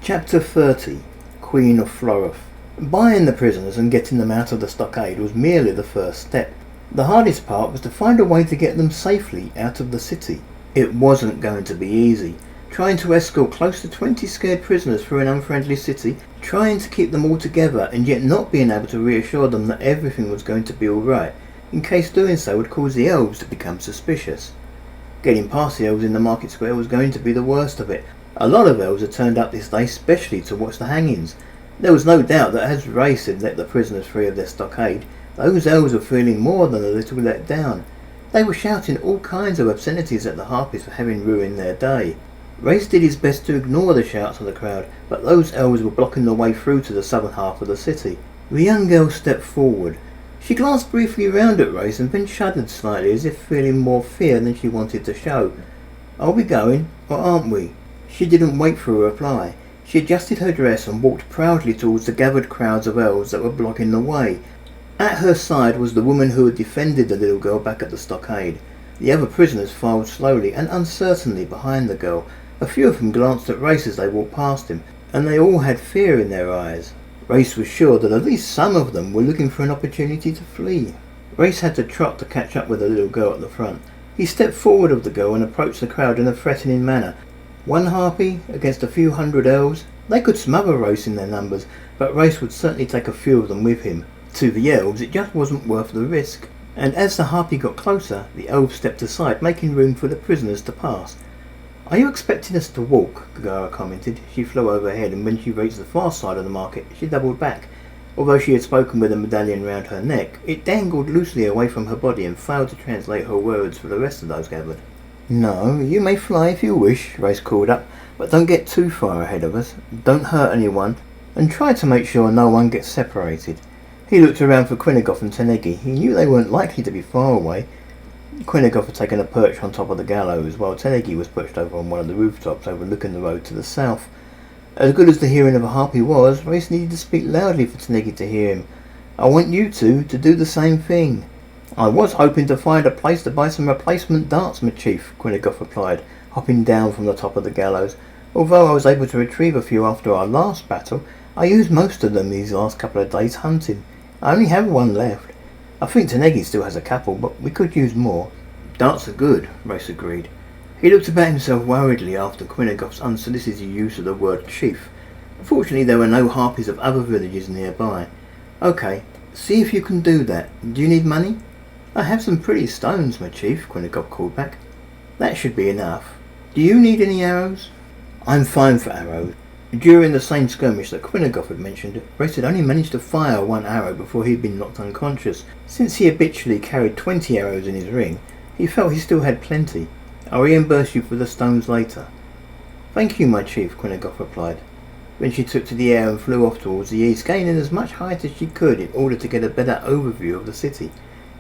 Chapter 30. Queen of Floroth. Buying the prisoners and getting them out of the stockade was merely the first step. The hardest part was to find a way to get them safely out of the city. It wasn't going to be easy. Trying to escort close to 20 scared prisoners through an unfriendly city, trying to keep them all together and yet not being able to reassure them that everything was going to be alright, in case doing so would cause the elves to become suspicious. Getting past the elves in the market square was going to be the worst of it. A lot of elves had turned up this day specially to watch the hangings. There was no doubt that as Race had let the prisoners free of their stockade, those elves were feeling more than a little let down. They were shouting all kinds of obscenities at the harpies for having ruined their day. Race did his best to ignore the shouts of the crowd, but those elves were blocking the way through to the southern half of the city. The young girl stepped forward. She glanced briefly round at Race and then shuddered slightly, as if feeling more fear than she wanted to show. "Are we going, or aren't we?" She didn't wait for a reply. She adjusted her dress and walked proudly towards the gathered crowds of elves that were blocking the way. At her side was the woman who had defended the little girl back at the stockade. The other prisoners filed slowly and uncertainly behind the girl. A few of them glanced at Race as they walked past him, and they all had fear in their eyes. Race was sure that at least some of them were looking for an opportunity to flee. Race had to trot to catch up with the little girl at the front. He stepped forward of the girl and approached the crowd in a threatening manner. One harpy against a few hundred elves? They could smother Race in their numbers, but Race would certainly take a few of them with him. To the elves, it just wasn't worth the risk. And as the harpy got closer, the elves stepped aside, making room for the prisoners to pass. "Are you expecting us to walk?" Gagara commented. She flew overhead, and when she reached the far side of the market, she doubled back. Although she had spoken with a medallion round her neck, it dangled loosely away from her body and failed to translate her words for the rest of those gathered. "No, you may fly if you wish," Race called up, "but don't get too far ahead of us. Don't hurt anyone, and try to make sure no one gets separated." He looked around for Quinagoth and Tanegi. He knew they weren't likely to be far away. Quinagoth had taken a perch on top of the gallows, while Tanegi was perched over on one of the rooftops overlooking the road to the south. As good as the hearing of a harpy was, Race needed to speak loudly for Tanegi to hear him. "I want you two to do the same thing." "I was hoping to find a place to buy some replacement darts, my chief," Quinagoth replied, hopping down from the top of the gallows. "Although I was able to retrieve a few after our last battle, I used most of them these last couple of days hunting. I only have one left. I think Tanegi still has a couple, but we could use more." "Darts are good," Race agreed. He looked about himself worriedly after Quinagoth's unsolicited use of the word chief. Fortunately, there were no harpies of other villages nearby. "Okay, see if you can do that. Do you need money?" "I have some pretty stones, my chief," Quinagoth called back. "That should be enough. Do you need any arrows?" "I'm fine for arrows." During the same skirmish that Quinagoth had mentioned, Race had only managed to fire one arrow before he had been knocked unconscious. Since he habitually carried 20 arrows in his ring, he felt he still had plenty. "I'll reimburse you for the stones later." "Thank you, my chief," Quinagoth replied. Then she took to the air and flew off towards the east, gaining as much height as she could in order to get a better overview of the city.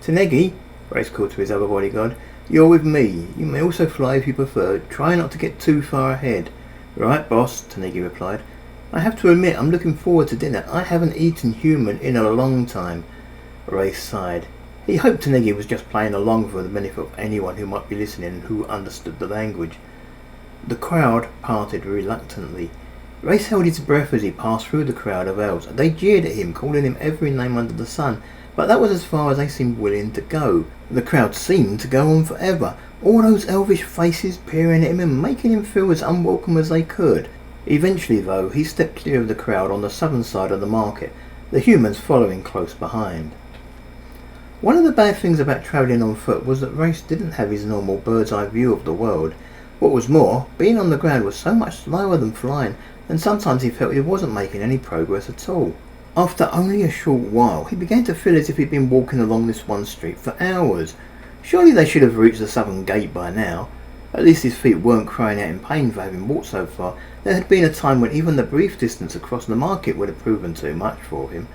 "Tanegi," Race called to his other bodyguard, "you're with me. You may also fly if you prefer. Try not to get too far ahead." "Right, boss," Tanegi replied. "I have to admit I'm looking forward to dinner. I haven't eaten human in a long time." Race sighed. He hoped Tanegi was just playing along for the benefit of anyone who might be listening and who understood the language. The crowd parted reluctantly. Race held his breath as he passed through the crowd of elves. They jeered at him, calling him every name under the sun, but that was as far as they seemed willing to go. The crowd seemed to go on forever, all those elvish faces peering at him and making him feel as unwelcome as they could. Eventually, though, he stepped clear of the crowd on the southern side of the market, the humans following close behind. One of the bad things about travelling on foot was that Race didn't have his normal bird's-eye view of the world. What was more, being on the ground was so much slower than flying, and sometimes he felt he wasn't making any progress at all. After only a short while, he began to feel as if he'd been walking along this one street for hours. Surely they should have reached the southern gate by now. At least his feet weren't crying out in pain for having walked so far. There had been a time when even the brief distance across the market would have proven too much for him.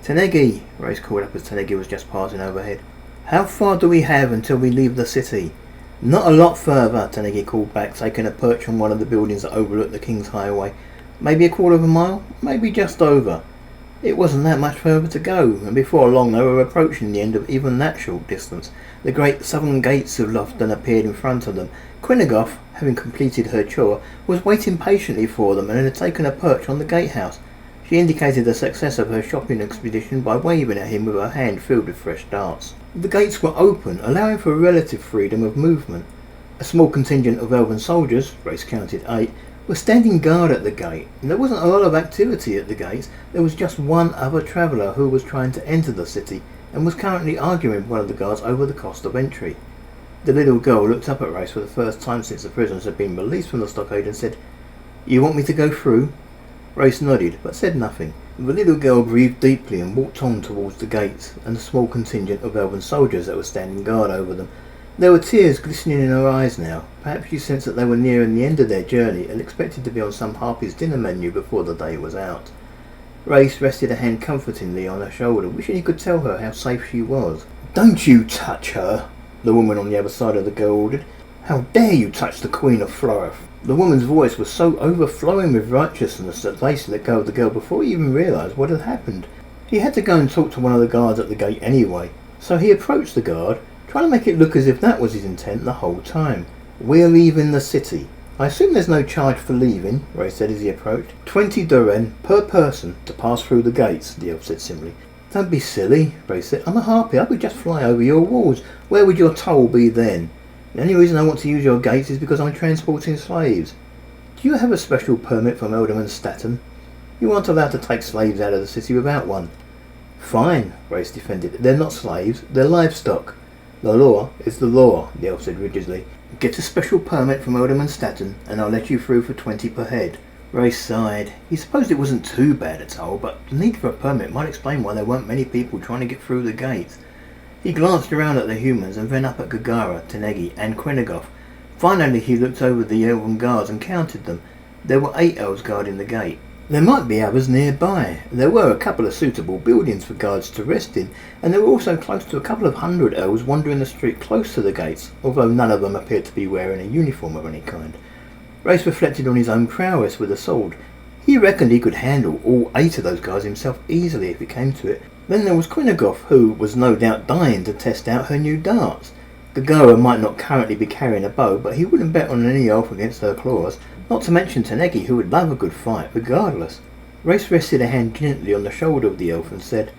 "Tanegi," Race called up as Tanegi was just passing overhead. "How far do we have until we leave the city?" "Not a lot further," Tanegi called back, taking a perch on one of the buildings that overlooked the King's Highway. "Maybe a quarter of a mile? Maybe just over." It wasn't that much further to go, and before long they were approaching the end of even that short distance. The great southern gates of Lofton appeared in front of them, Quinagoff, having completed her chore, was waiting patiently for them and had taken a perch on the gatehouse. She indicated the success of her shopping expedition by waving at him with her hand filled with fresh darts. The gates were open, allowing for relative freedom of movement. A small contingent of elven soldiers, Race counted 8, were standing guard at the gate. There wasn't a lot of activity at the gates. There was just one other traveller who was trying to enter the city and was currently arguing with one of the guards over the cost of entry. The little girl looked up at Race for the first time since the prisoners had been released from the stockade and said, "You want me to go through?" Race nodded, but said nothing. The little girl breathed deeply and walked on towards the gates and the small contingent of elven soldiers that were standing guard over them. There were tears glistening in her eyes now. Perhaps she sensed that they were nearing the end of their journey and expected to be on some harpy's dinner menu before the day was out. Race rested a hand comfortingly on her shoulder, wishing he could tell her how safe she was. "Don't you touch her," the woman on the other side of the girl ordered. "How dare you touch the Queen of Floroth?" The woman's voice was so overflowing with righteousness that Race let go of the girl before he even realised what had happened. He had to go and talk to one of the guards at the gate anyway, so he approached the guard, trying to make it look as if that was his intent the whole time. "We're leaving the city. I assume there's no charge for leaving," Ray said as he approached. 20 duren per person to pass through the gates, the elf said simply. "Don't be silly," Ray said. "I'm a harpy. I could just fly over your walls. Where would your toll be then? The only reason I want to use your gates is because I'm transporting slaves. Do you have a special permit from Alderman Staton? You aren't allowed to take slaves out of the city without one." "Fine," Race defended. "They're not slaves. They're livestock. The law is the law," the elf said rigidly. "Get a special permit from Alderman Staton and I'll let you through for 20 per head." Race sighed. He supposed it wasn't too bad at all, but the need for a permit might explain why there weren't many people trying to get through the gates. He glanced around at the humans and then up at Gagara, Tanegi and Quinagoff. Finally he looked over the elven guards and counted them. There were 8 elves guarding the gate. There might be others nearby. There were a couple of suitable buildings for guards to rest in, and there were also close to a couple of 100 elves wandering the street close to the gates, although none of them appeared to be wearing a uniform of any kind. Race reflected on his own prowess with a sword. He reckoned he could handle all 8 of those guards himself easily if it came to it. Then there was Quinagoff, who was no doubt dying to test out her new darts. Gagara might not currently be carrying a bow, but he wouldn't bet on any elf against her claws. Not to mention Tanegi, who would love a good fight, regardless. Race rested a hand gently on the shoulder of the elf and said,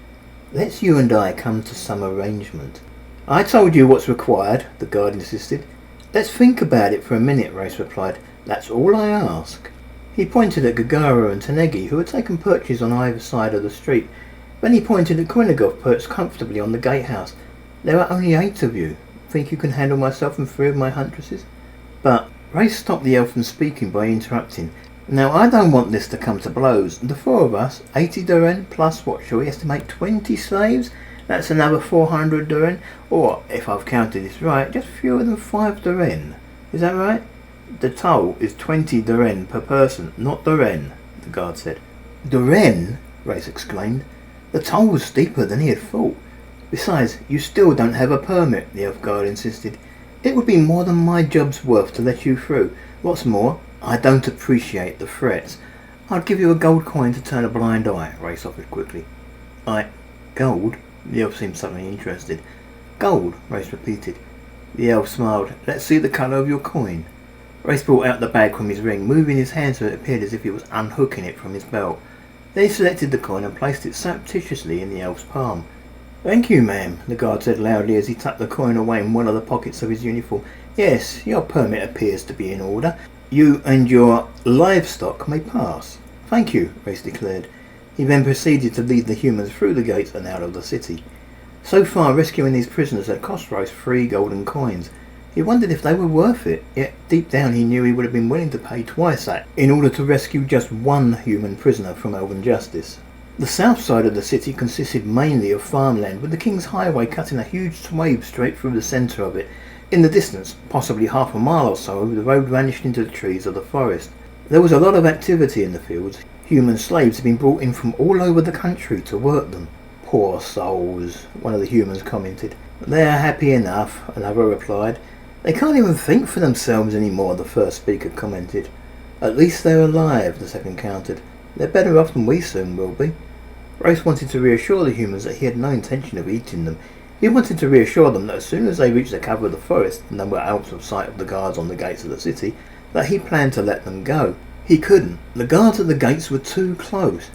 "Let's you and I come to some arrangement." "I told you what's required," the guard insisted. "Let's think about it for a minute," Race replied. "That's all I ask." He pointed at Gagara and Tanegi, who had taken perches on either side of the street. Then he pointed at Quinagoff, perched comfortably on the gatehouse. "There are only 8 of you. Think you can handle myself and 3 of my huntresses?" But Race stopped the elf from speaking by interrupting. "Now I don't want this to come to blows. The 4 of us, 80 duren plus what shall we estimate 20 slaves? That's another 400 duren, or if I've counted this right, just fewer than 5 duren. Is that right?" "The toll is 20 duren per person, not duren," the guard said. "Duren?" Race exclaimed. The toll was steeper than he had thought. "Besides, you still don't have a permit," the elf guard insisted. "It would be more than my job's worth to let you through. What's more, I don't appreciate the threats. I'd give you a gold coin to turn a blind eye," Race offered quickly. Gold?" The elf seemed suddenly interested. "Gold," Race repeated. The elf smiled. "Let's see the colour of your coin." Race brought out the bag from his ring, moving his hand so it appeared as if he was unhooking it from his belt. Then he selected the coin and placed it surreptitiously in the elf's palm. "Thank you, ma'am," the guard said loudly as he tucked the coin away in one of the pockets of his uniform. "Yes, your permit appears to be in order. You and your livestock may pass." "Thank you," Race declared. He then proceeded to lead the humans through the gates and out of the city. So far, rescuing these prisoners had cost Race 3 golden coins. He wondered if they were worth it, yet deep down he knew he would have been willing to pay twice that in order to rescue just one human prisoner from elven justice. The south side of the city consisted mainly of farmland, with the King's Highway cutting a huge swathe straight through the centre of it. In the distance, possibly half a mile or so, the road vanished into the trees of the forest. There was a lot of activity in the fields. Human slaves had been brought in from all over the country to work them. "Poor souls," one of the humans commented. "They're happy enough," another replied. "They can't even think for themselves anymore," the first speaker commented. "At least they're alive," the second countered. "They're better off than we soon will be." Race wanted to reassure the humans that he had no intention of eating them. He wanted to reassure them that as soon as they reached the cover of the forest and they were out of sight of the guards on the gates of the city, that he planned to let them go. He couldn't. The guards at the gates were too close.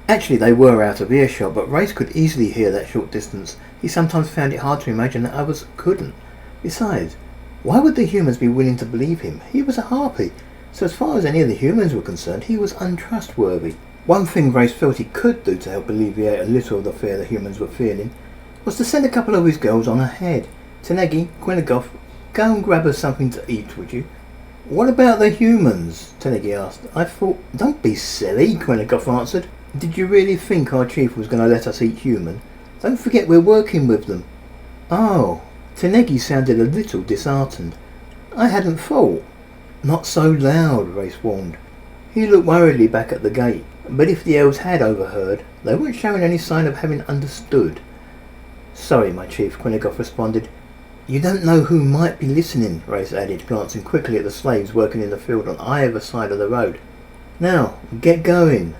Actually, they were out of earshot, but Race could easily hear that short distance. He sometimes found it hard to imagine that others couldn't. Besides, why would the humans be willing to believe him? He was a harpy, so as far as any of the humans were concerned, he was untrustworthy. One thing Race felt he could do to help alleviate a little of the fear the humans were feeling was to send a couple of his girls on ahead. Tanegi, Quinagoff, go and grab us something to eat, would you? What about the humans? Tanegi asked. I thought, don't be silly, Quinagoff answered. Did you really think our chief was going to let us eat human? Don't forget we're working with them. Oh, Tanegi sounded a little disheartened. I hadn't thought. Not so loud, Race warned. He looked worriedly back at the gate, but if the elves had overheard, they weren't showing any sign of having understood. Sorry, my chief, Quinagoff responded. You don't know who might be listening, Race added, glancing quickly at the slaves working in the field on either side of the road. Now, get going.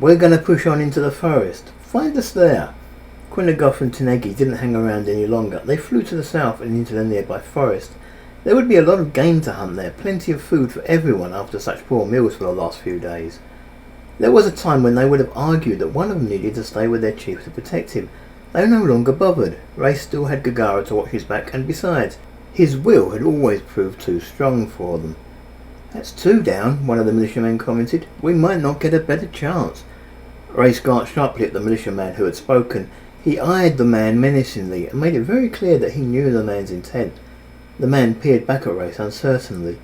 We're going to push on into the forest. Find us there. Quinagoff and Tanegi didn't hang around any longer. They flew to the south and into the nearby forest. There would be a lot of game to hunt there, plenty of food for everyone after such poor meals for the last few days. There was a time when they would have argued that one of them needed to stay with their chief to protect him. They were no longer bothered. Race still had Gagara to watch his back, and besides, his will had always proved too strong for them. That's two down, one of the militiamen commented. We might not get a better chance. Race glanced sharply at the militiaman who had spoken. He eyed the man menacingly and made it very clear that he knew the man's intent. The man peered back at Race uncertainly.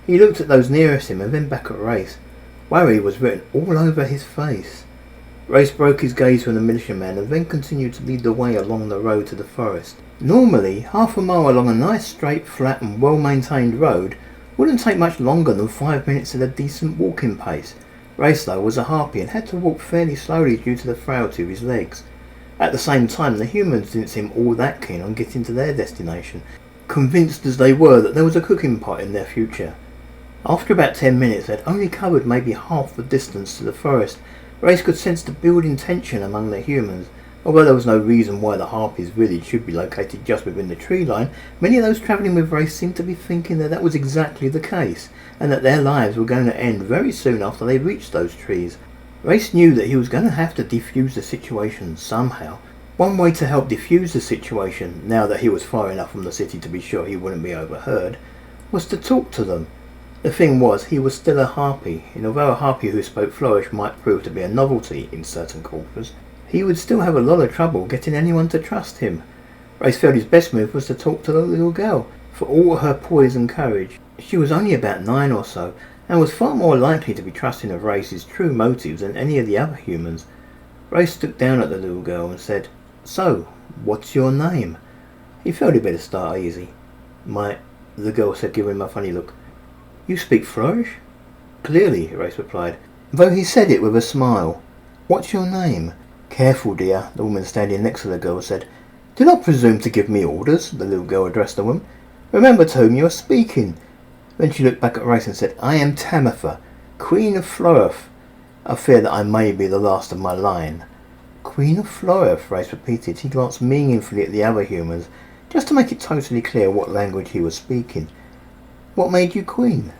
He looked at those nearest him and then back at Race. Worry was written all over his face. Race broke his gaze from the militiaman and then continued to lead the way along the road to the forest. Normally, half a mile along a nice, straight, flat and well-maintained road wouldn't take much longer than 5 minutes at a decent walking pace. Race, though, was a harpy and had to walk fairly slowly due to the frailty of his legs. At the same time, the humans didn't seem all that keen on getting to their destination, convinced as they were that there was a cooking pot in their future. After about 10 minutes, they had only covered maybe half the distance to the forest. Race could sense the building tension among the humans. Although there was no reason why the harpies village should be located just within the tree line, many of those travelling with Race seemed to be thinking that that was exactly the case, and that their lives were going to end very soon after they reached those trees. Race knew that he was going to have to defuse the situation somehow. One way to help defuse the situation, now that he was far enough from the city to be sure he wouldn't be overheard, was to talk to them. The thing was, he was still a harpy, and although a harpy who spoke flourish might prove to be a novelty in certain quarters, he would still have a lot of trouble getting anyone to trust him. Race felt his best move was to talk to the little girl. For all her poise and courage, she was only about 9 or so, and was far more likely to be trusting of Race's true motives than any of the other humans. Race looked down at the little girl and said, So, what's your name? He felt he'd better start easy. The girl said, giving him a funny look. You speak flourish? Clearly, Race replied, though he said it with a smile. What's your name? Careful, dear, the woman standing next to the girl said. Do not presume to give me orders, the little girl addressed the woman. Remember to whom you are speaking. Then she looked back at Race and said, I am Tamitha, Queen of Floroth. I fear that I may be the last of my line. Queen of Floroth, Race repeated. He glanced meaningfully at the other humans, just to make it totally clear what language he was speaking. What made you queen?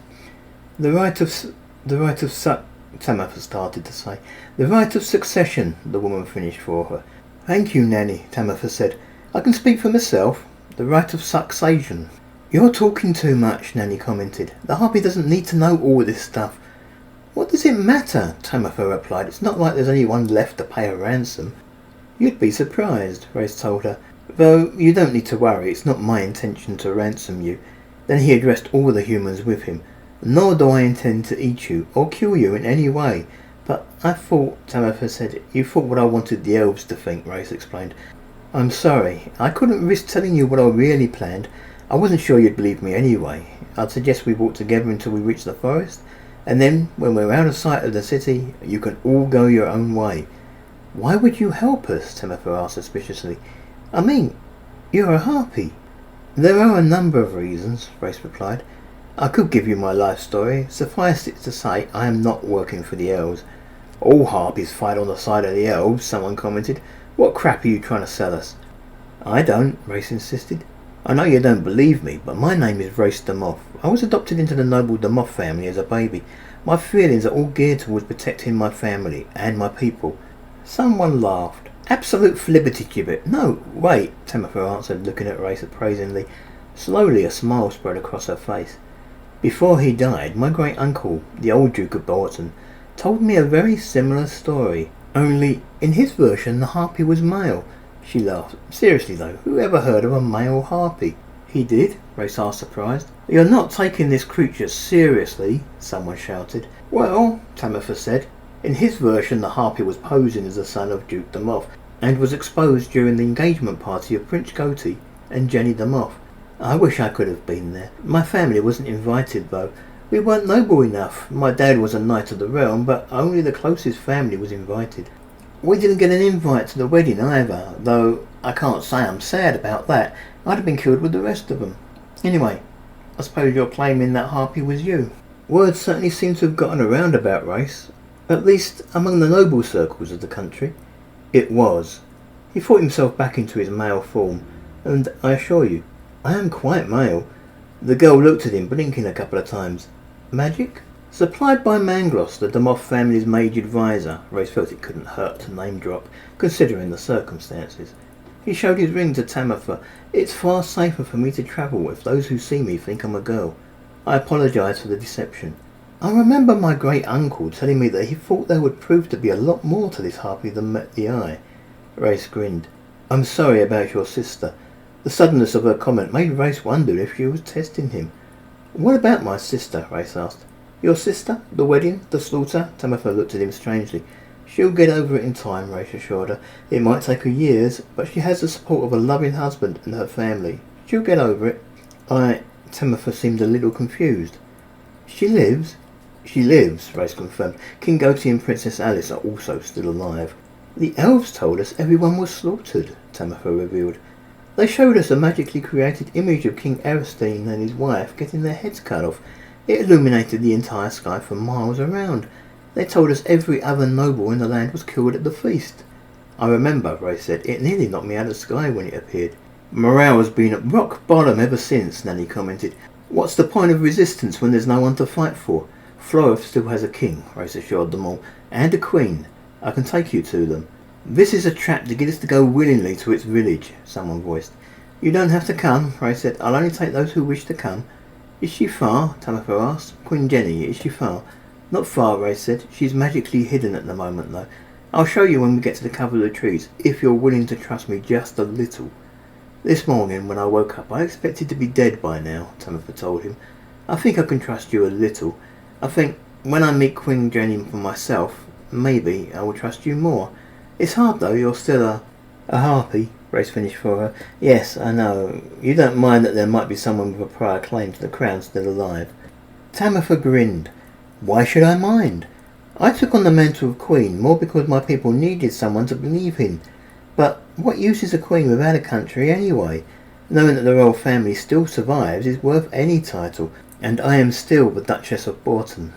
The right of Tamitha started to say. The right of succession, the woman finished for her. Thank you, Nanny, Tamitha said. I can speak for myself. The right of succession. You're talking too much, Nanny commented. The harpy doesn't need to know all this stuff. What does it matter? Tamitha replied. It's not like there's anyone left to pay a ransom. You'd be surprised, Race told her. Though you don't need to worry, it's not my intention to ransom you. Then he addressed all the humans with him. Nor do I intend to eat you, or kill you in any way. But I thought, Tamitha said, you thought what I wanted the elves to think, Race explained. I'm sorry, I couldn't risk telling you what I really planned. I wasn't sure you'd believe me anyway. I'd suggest we walk together until we reach the forest, and then, when we're out of sight of the city, you can all go your own way. Why would you help us? Tamitha asked suspiciously. I mean, you're a harpy. There are a number of reasons, Race replied. I could give you my life story. Suffice it to say, I am not working for the elves. All harpies fight on the side of the elves, someone commented. What crap are you trying to sell us? I don't, Race insisted. I know you don't believe me, but my name is Race de Moff. I was adopted into the noble de Moff family as a baby. My feelings are all geared towards protecting my family and my people. Someone laughed. Absolute flibbertigibbet. No, wait, Tamitha answered, looking at Race appraisingly. Slowly a smile spread across her face. Before he died, my great uncle, the old Duke of Bolton, told me a very similar story. Only, in his version, the harpy was male. She laughed. Seriously though, who ever heard of a male harpy? He did, Race asked, surprised. You're not taking this creature seriously, someone shouted. Well, Tamitha said, in his version the harpy was posing as the son of Duke de Moff, and was exposed during the engagement party of Prince Goti and Jenny de Moff. I wish I could have been there. My family wasn't invited though. We weren't noble enough. My dad was a knight of the realm, but only the closest family was invited. We didn't get an invite to the wedding either, though I can't say I'm sad about that. I'd have been killed with the rest of them. Anyway, I suppose you're claiming that harpy was you. Word certainly seems to have gotten around about Race, at least among the noble circles of the country. It was. He fought himself back into his male form, and I assure you, I am quite male. The girl looked at him, blinking a couple of times. Magic? Supplied by Mangloss, the de Moff family's mage advisor. Race felt it couldn't hurt to name drop, considering the circumstances. He showed his ring to Tamitha. It's far safer for me to travel if those who see me think I'm a girl. I apologise for the deception. I remember my great uncle telling me that he thought there would prove to be a lot more to this harpy than met the eye. Race grinned. I'm sorry about your sister. The suddenness of her comment made Race wonder if she was testing him. What about my sister? Race asked. Your sister? The wedding? The slaughter? Tamitha looked at him strangely. She'll get over it in time, Race assured her. It might take her years, but she has the support of a loving husband and her family. She'll get over it. Tamitha seemed a little confused. She lives? She lives, Race confirmed. King Goti and Princess Alice are also still alive. The elves told us everyone was slaughtered, Tamitha revealed. They showed us a magically created image of King Erstein and his wife getting their heads cut off. It illuminated the entire sky for miles around. They told us every other noble in the land was killed at the feast. I remember, Race said. It nearly knocked me out of the sky when it appeared. Morale has been at rock bottom ever since, Nanny commented. What's the point of resistance when there's no one to fight for? Floroth still has a king, Race assured them all, and a queen. I can take you to them. This is a trap to get us to go willingly to its village, someone voiced. You don't have to come, Race said. I'll only take those who wish to come. Is she far? Tamitha asked. Queen Jenny, is she far? Not far, Race said. She's magically hidden at the moment, though. I'll show you when we get to the cover of the trees, if you're willing to trust me just a little. This morning, when I woke up, I expected to be dead by now, Tamitha told him. I think I can trust you a little. I think when I meet Queen Jenny for myself, maybe I will trust you more. It's hard, though. You're still a harpy, Race finished for her. Yes, I know. You don't mind that there might be someone with a prior claim to the crown still alive. Tamitha grinned. Why should I mind? I took on the mantle of queen more because my people needed someone to believe in. But what use is a queen without a country anyway? Knowing that the royal family still survives is worth any title, and I am still the Duchess of Bolton.